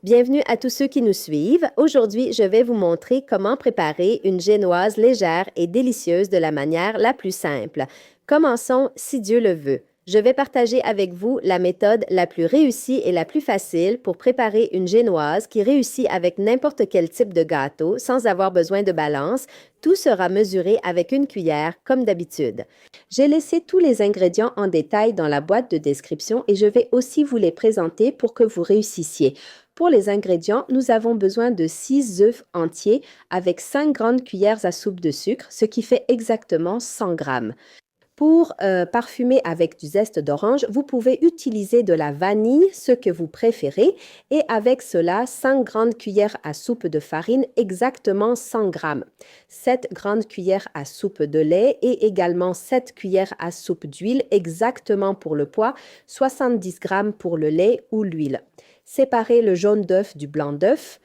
Bienvenue à tous ceux qui nous suivent. Aujourd'hui, je vais vous montrer comment préparer une génoise légère et délicieuse de la manière la plus simple. Commençons si Dieu le veut. Je vais partager avec vous la méthode la plus réussie et la plus facile pour préparer une génoise qui réussit avec n'importe quel type de gâteau sans avoir besoin de balance. Tout sera mesuré avec une cuillère comme d'habitude. J'ai laissé tous les ingrédients en détail dans la boîte de description et je vais aussi vous les présenter pour que vous réussissiez. Pour les ingrédients, nous avons besoin de 6 œufs entiers avec 5 grandes cuillères à soupe de sucre, ce qui fait exactement 100 grammes. Pour parfumer avec du zeste d'orange, vous pouvez utiliser de la vanille, ce que vous préférez, et avec cela, 5 grandes cuillères à soupe de farine, exactement 100 grammes, 7 grandes cuillères à soupe de lait et également 7 cuillères à soupe d'huile, exactement pour le poids, 70 grammes pour le lait ou l'huile. Séparez le jaune d'œuf du blanc d'œuf.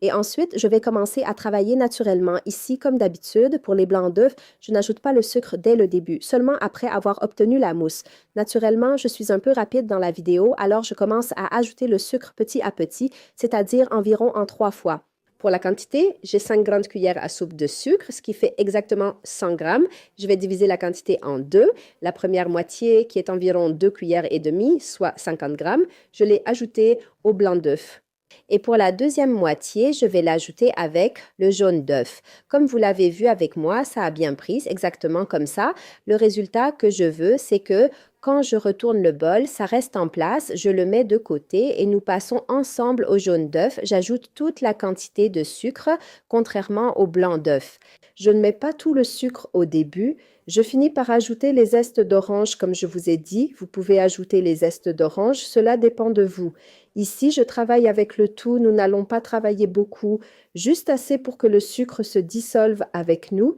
Et ensuite, je vais commencer à travailler naturellement. Ici, comme d'habitude, pour les blancs d'œufs, je n'ajoute pas le sucre dès le début, seulement après avoir obtenu la mousse. Naturellement, je suis un peu rapide dans la vidéo, alors je commence à ajouter le sucre petit à petit, c'est-à-dire environ en 3 fois. Pour la quantité, j'ai 5 grandes cuillères à soupe de sucre, ce qui fait exactement 100 grammes. Je vais diviser la quantité en deux. La première moitié, qui est environ 2 cuillères et demie, soit 50 grammes, je l'ai ajoutée au blanc d'œuf. Et pour la deuxième moitié, je vais l'ajouter avec le jaune d'œuf. Comme vous l'avez vu avec moi, ça a bien pris, exactement comme ça. Le résultat que je veux, c'est que quand je retourne le bol, ça reste en place, je le mets de côté et nous passons ensemble au jaune d'œuf. J'ajoute toute la quantité de sucre, contrairement au blanc d'œuf. Je ne mets pas tout le sucre au début. Je finis par ajouter les zestes d'orange, comme je vous ai dit. Vous pouvez ajouter les zestes d'orange, cela dépend de vous. Ici, je travaille avec le tout, nous n'allons pas travailler beaucoup, juste assez pour que le sucre se dissolve avec nous.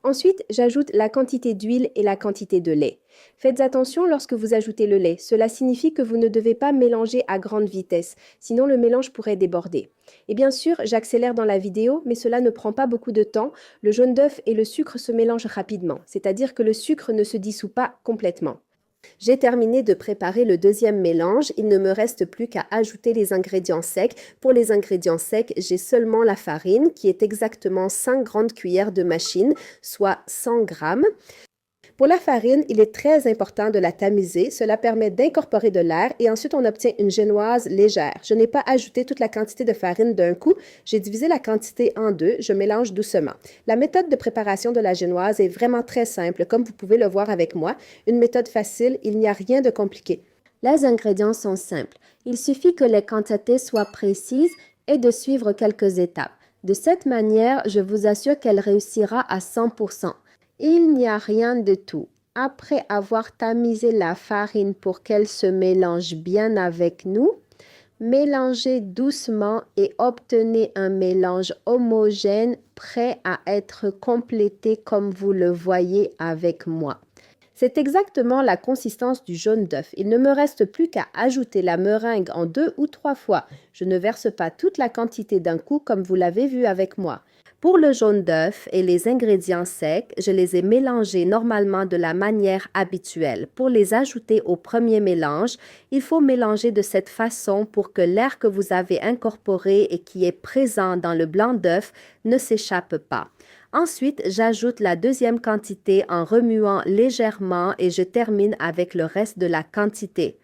Ensuite, j'ajoute la quantité d'huile et la quantité de lait. Faites attention lorsque vous ajoutez le lait, cela signifie que vous ne devez pas mélanger à grande vitesse, sinon le mélange pourrait déborder. Et bien sûr, j'accélère dans la vidéo, mais cela ne prend pas beaucoup de temps. Le jaune d'œuf et le sucre se mélangent rapidement, c'est-à-dire que le sucre ne se dissout pas complètement. J'ai terminé de préparer le deuxième mélange. Il ne me reste plus qu'à ajouter les ingrédients secs. Pour les ingrédients secs, j'ai seulement la farine qui est exactement 5 grandes cuillères de machine, soit 100 grammes. Pour la farine, il est très important de la tamiser. Cela permet d'incorporer de l'air et ensuite on obtient une génoise légère. Je n'ai pas ajouté toute la quantité de farine d'un coup. J'ai divisé la quantité en deux. Je mélange doucement. La méthode de préparation de la génoise est vraiment très simple, comme vous pouvez le voir avec moi. Une méthode facile, il n'y a rien de compliqué. Les ingrédients sont simples. Il suffit que les quantités soient précises et de suivre quelques étapes. De cette manière, je vous assure qu'elle réussira à 100%. Il n'y a rien de tout. Après avoir tamisé la farine pour qu'elle se mélange bien avec nous, mélangez doucement et obtenez un mélange homogène prêt à être complété comme vous le voyez avec moi. C'est exactement la consistance du jaune d'œuf. Il ne me reste plus qu'à ajouter la meringue en 2 ou 3 fois. Je ne verse pas toute la quantité d'un coup comme vous l'avez vu avec moi. Pour le jaune d'œuf et les ingrédients secs, je les ai mélangés normalement de la manière habituelle. Pour les ajouter au premier mélange, il faut mélanger de cette façon pour que l'air que vous avez incorporé et qui est présent dans le blanc d'œuf ne s'échappe pas. Ensuite, j'ajoute la deuxième quantité en remuant légèrement et je termine avec le reste de la quantité.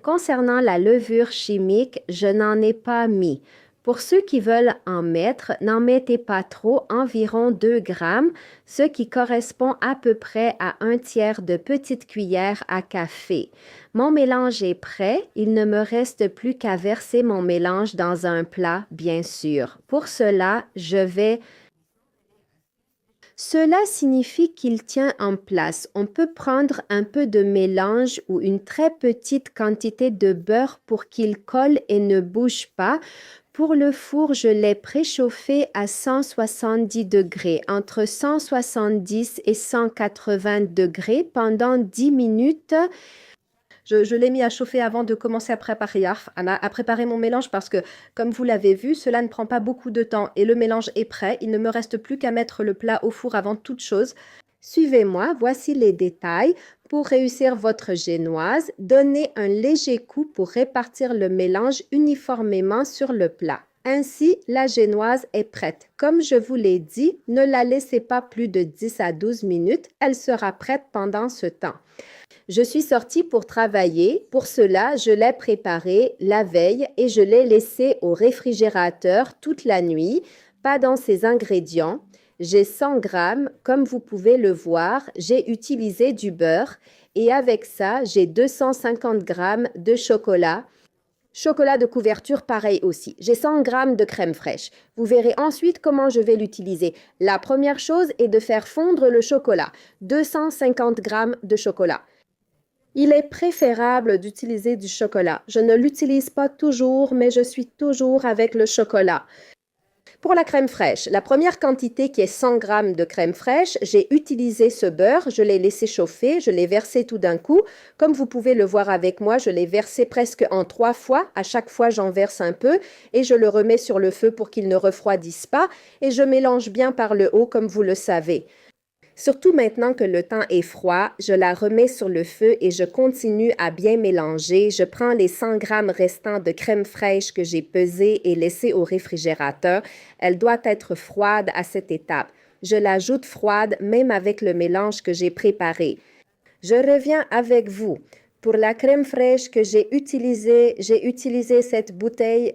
Concernant la levure chimique, je n'en ai pas mis. Pour ceux qui veulent en mettre, n'en mettez pas trop, environ 2 grammes, ce qui correspond à peu près à 1/3 de petite cuillère à café. Mon mélange est prêt, il ne me reste plus qu'à verser mon mélange dans un plat, bien sûr. Pour cela, Cela signifie qu'il tient en place. On peut prendre un peu de mélange ou une très petite quantité de beurre pour qu'il colle et ne bouge pas. Pour le four, je l'ai préchauffé à 170 degrés, entre 170 et 180 degrés pendant 10 minutes. Je l'ai mis à chauffer avant de commencer à préparer mon mélange parce que, comme vous l'avez vu, cela ne prend pas beaucoup de temps et le mélange est prêt. Il ne me reste plus qu'à mettre le plat au four avant toute chose. Suivez-moi, voici les détails. Pour réussir votre génoise, donnez un léger coup pour répartir le mélange uniformément sur le plat. Ainsi, la génoise est prête. Comme je vous l'ai dit, ne la laissez pas plus de 10 à 12 minutes. Elle sera prête pendant ce temps. Je suis sortie pour travailler. Pour cela, je l'ai préparée la veille et je l'ai laissée au réfrigérateur toute la nuit. Pas dans ses ingrédients. J'ai 100 grammes. Comme vous pouvez le voir, j'ai utilisé du beurre et avec ça, j'ai 250 grammes de chocolat. Chocolat de couverture, pareil aussi. J'ai 100 grammes de crème fraîche. Vous verrez ensuite comment je vais l'utiliser. La première chose est de faire fondre le chocolat. 250 grammes de chocolat. Il est préférable d'utiliser du chocolat. Je ne l'utilise pas toujours, mais je suis toujours avec le chocolat. Pour la crème fraîche, la première quantité qui est 100 grammes de crème fraîche, j'ai utilisé ce beurre, je l'ai laissé chauffer, je l'ai versé tout d'un coup. Comme vous pouvez le voir avec moi, je l'ai versé presque en 3 fois. À chaque fois, j'en verse un peu et je le remets sur le feu pour qu'il ne refroidisse pas et je mélange bien par le haut comme vous le savez. Surtout maintenant que le temps est froid, je la remets sur le feu et je continue à bien mélanger. Je prends les 100 grammes restants de crème fraîche que j'ai pesée et laissée au réfrigérateur. Elle doit être froide à cette étape. Je l'ajoute froide même avec le mélange que j'ai préparé. Je reviens avec vous. Pour la crème fraîche que j'ai utilisé cette bouteille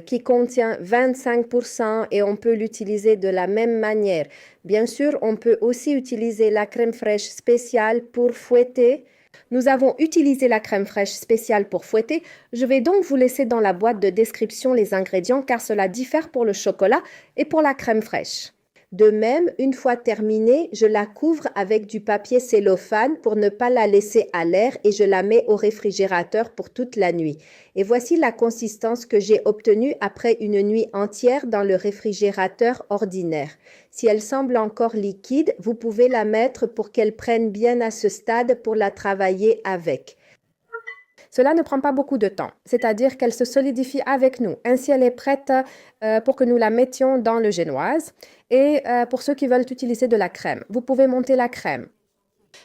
qui contient 25% et on peut l'utiliser de la même manière. Bien sûr, on peut aussi utiliser la crème fraîche spéciale pour fouetter. Nous avons utilisé la crème fraîche spéciale pour fouetter. Je vais donc vous laisser dans la boîte de description les ingrédients car cela diffère pour le chocolat et pour la crème fraîche. De même, une fois terminée, je la couvre avec du papier cellophane pour ne pas la laisser à l'air et je la mets au réfrigérateur pour toute la nuit. Et voici la consistance que j'ai obtenue après une nuit entière dans le réfrigérateur ordinaire. Si elle semble encore liquide, vous pouvez la mettre pour qu'elle prenne bien à ce stade pour la travailler avec. Cela ne prend pas beaucoup de temps, c'est-à-dire qu'elle se solidifie avec nous. Ainsi, elle est prête pour que nous la mettions dans le génoise. Et pour ceux qui veulent utiliser de la crème, vous pouvez monter la crème.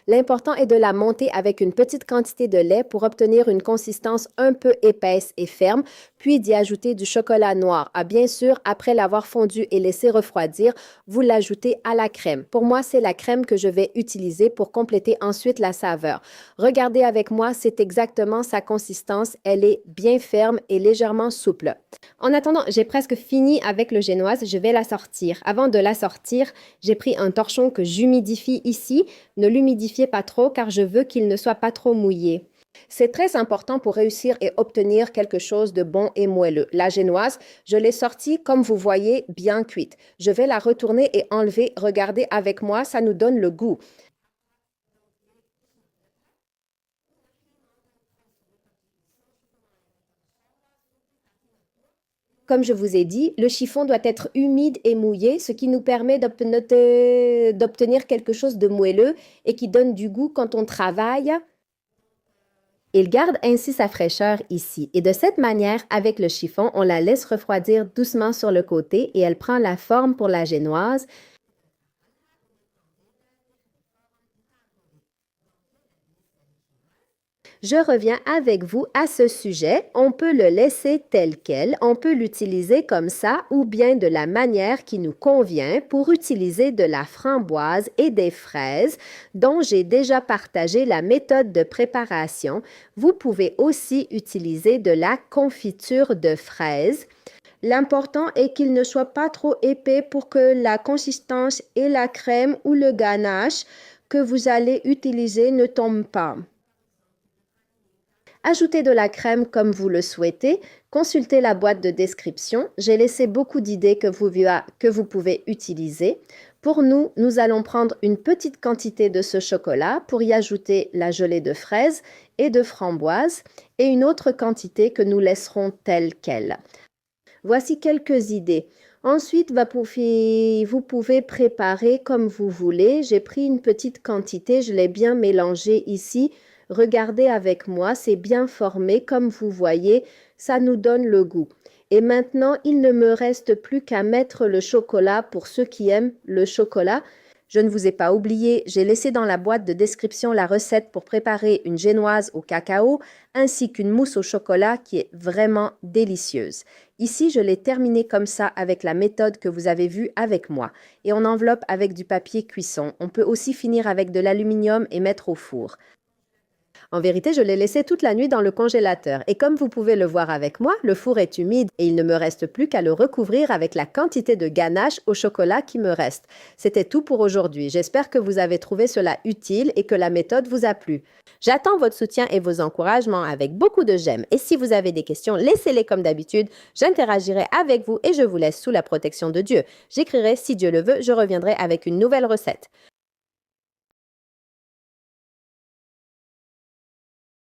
L'important est de la monter avec une petite quantité de lait pour obtenir une consistance un peu épaisse et ferme, puis d'y ajouter du chocolat noir. Ah, bien sûr, après l'avoir fondu et laissé refroidir, vous l'ajoutez à la crème. Pour moi, c'est la crème que je vais utiliser pour compléter ensuite la saveur. Regardez avec moi, c'est exactement sa consistance. Elle est bien ferme et légèrement souple. En attendant, j'ai presque fini avec le génoise. Je vais la sortir. Avant de la sortir, j'ai pris un torchon que j'humidifie ici. Ne l'humidifiez pas trop car je veux qu'il ne soit pas trop mouillé. C'est très important pour réussir et obtenir quelque chose de bon et moelleux. La génoise, je l'ai sortie comme vous voyez, bien cuite. Je vais la retourner et enlever. Regardez avec moi, ça nous donne le goût. Comme je vous ai dit, le chiffon doit être humide et mouillé, ce qui nous permet d'obtenir quelque chose de moelleux et qui donne du goût quand on travaille. Il garde ainsi sa fraîcheur ici. Et de cette manière, avec le chiffon, on la laisse refroidir doucement sur le côté et elle prend la forme pour la génoise. Je reviens avec vous à ce sujet. On peut le laisser tel quel, on peut l'utiliser comme ça ou bien de la manière qui nous convient pour utiliser de la framboise et des fraises dont j'ai déjà partagé la méthode de préparation. Vous pouvez aussi utiliser de la confiture de fraises. L'important est qu'il ne soit pas trop épais pour que la consistance et la crème ou le ganache que vous allez utiliser ne tombent pas. Ajoutez de la crème comme vous le souhaitez. Consultez la boîte de description. J'ai laissé beaucoup d'idées que vous pouvez utiliser. Pour nous, nous allons prendre une petite quantité de ce chocolat pour y ajouter la gelée de fraises et de framboises et une autre quantité que nous laisserons telle qu'elle. Voici quelques idées. Ensuite, vous pouvez préparer comme vous voulez. J'ai pris une petite quantité, je l'ai bien mélangée ici. Regardez avec moi, c'est bien formé comme vous voyez, ça nous donne le goût. Et maintenant, il ne me reste plus qu'à mettre le chocolat pour ceux qui aiment le chocolat. Je ne vous ai pas oublié, j'ai laissé dans la boîte de description la recette pour préparer une génoise au cacao ainsi qu'une mousse au chocolat qui est vraiment délicieuse. Ici, je l'ai terminée comme ça avec la méthode que vous avez vue avec moi et on enveloppe avec du papier cuisson. On peut aussi finir avec de l'aluminium et mettre au four. En vérité, je l'ai laissé toute la nuit dans le congélateur et comme vous pouvez le voir avec moi, le four est humide et il ne me reste plus qu'à le recouvrir avec la quantité de ganache au chocolat qui me reste. C'était tout pour aujourd'hui. J'espère que vous avez trouvé cela utile et que la méthode vous a plu. J'attends votre soutien et vos encouragements avec beaucoup de j'aime et si vous avez des questions, laissez-les comme d'habitude. J'interagirai avec vous et je vous laisse sous la protection de Dieu. J'écrirai si Dieu le veut, je reviendrai avec une nouvelle recette.